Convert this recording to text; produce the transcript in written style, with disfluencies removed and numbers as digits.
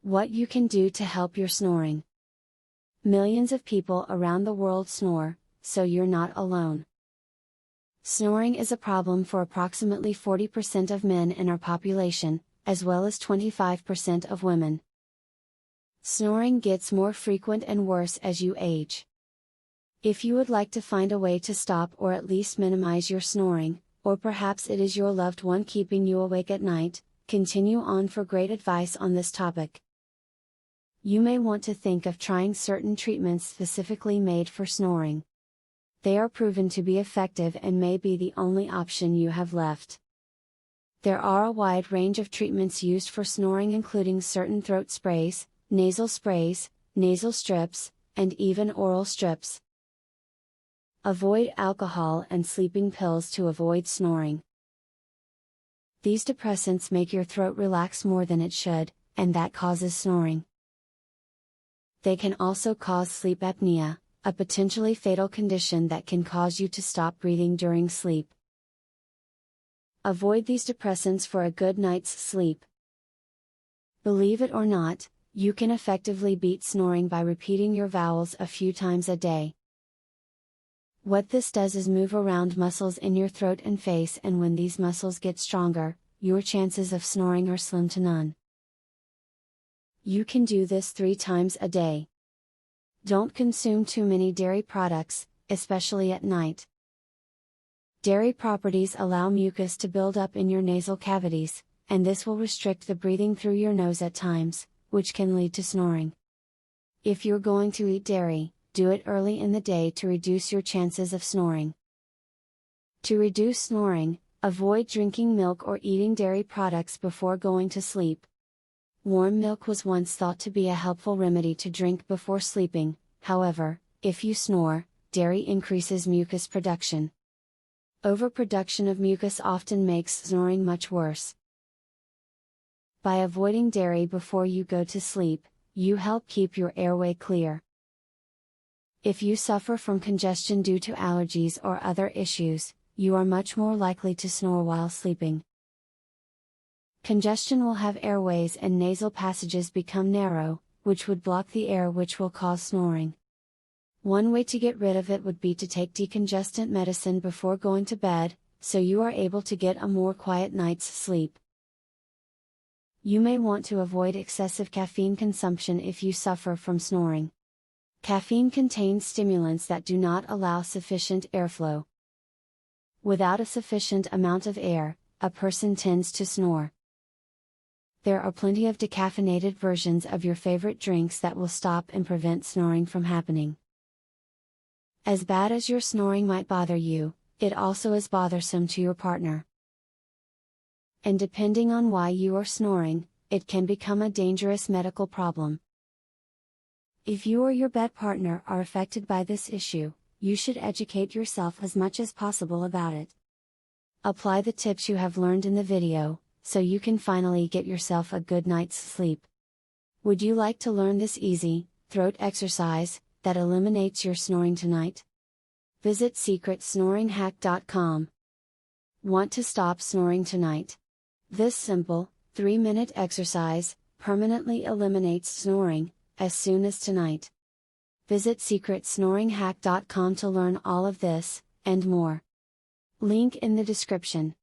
What you can do to help your snoring. Millions of people around the world snore, so you're not alone. Snoring is a problem for approximately 40% of men in our population, as well as 25% of women. Snoring gets more frequent and worse as you age. If you would like to find a way to stop or at least minimize your snoring, or perhaps it is your loved one keeping you awake at night, continue on for great advice on this topic. You may want to think of trying certain treatments specifically made for snoring. They are proven to be effective and may be the only option you have left. There are a wide range of treatments used for snoring, including certain throat sprays, nasal strips, and even oral strips. Avoid alcohol and sleeping pills to avoid snoring. These depressants make your throat relax more than it should, and that causes snoring. They can also cause sleep apnea, a potentially fatal condition that can cause you to stop breathing during sleep. Avoid these depressants for a good night's sleep. Believe it or not, you can effectively beat snoring by repeating your vowels a few times a day. What this does is move around muscles in your throat and face, and when these muscles get stronger, your chances of snoring are slim to none. You can do this 3 times a day. Don't consume too many dairy products, especially at night. Dairy properties allow mucus to build up in your nasal cavities, and this will restrict the breathing through your nose at times, which can lead to snoring. If you're going to eat dairy, do it early in the day to reduce your chances of snoring. To reduce snoring, avoid drinking milk or eating dairy products before going to sleep. Warm milk was once thought to be a helpful remedy to drink before sleeping. However, if you snore, dairy increases mucus production. Overproduction of mucus often makes snoring much worse. By avoiding dairy before you go to sleep, you help keep your airway clear. If you suffer from congestion due to allergies or other issues, you are much more likely to snore while sleeping. Congestion will have airways and nasal passages become narrow, which would block the air, which will cause snoring. One way to get rid of it would be to take decongestant medicine before going to bed, so you are able to get a more quiet night's sleep. You may want to avoid excessive caffeine consumption if you suffer from snoring. Caffeine contains stimulants that do not allow sufficient airflow. Without a sufficient amount of air, a person tends to snore. There are plenty of decaffeinated versions of your favorite drinks that will stop and prevent snoring from happening. As bad as your snoring might bother you, it also is bothersome to your partner. And depending on why you are snoring, it can become a dangerous medical problem. If you or your bed partner are affected by this issue, you should educate yourself as much as possible about it. Apply the tips you have learned in the video, so you can finally get yourself a good night's sleep. Would you like to learn this easy, throat exercise, that eliminates your snoring tonight? Visit secretsnoringhack.com. Want to stop snoring tonight? This simple, 3-minute exercise, permanently eliminates snoring, as soon as tonight. Visit secretsnoringhack.com to learn all of this, and more. Link in the description.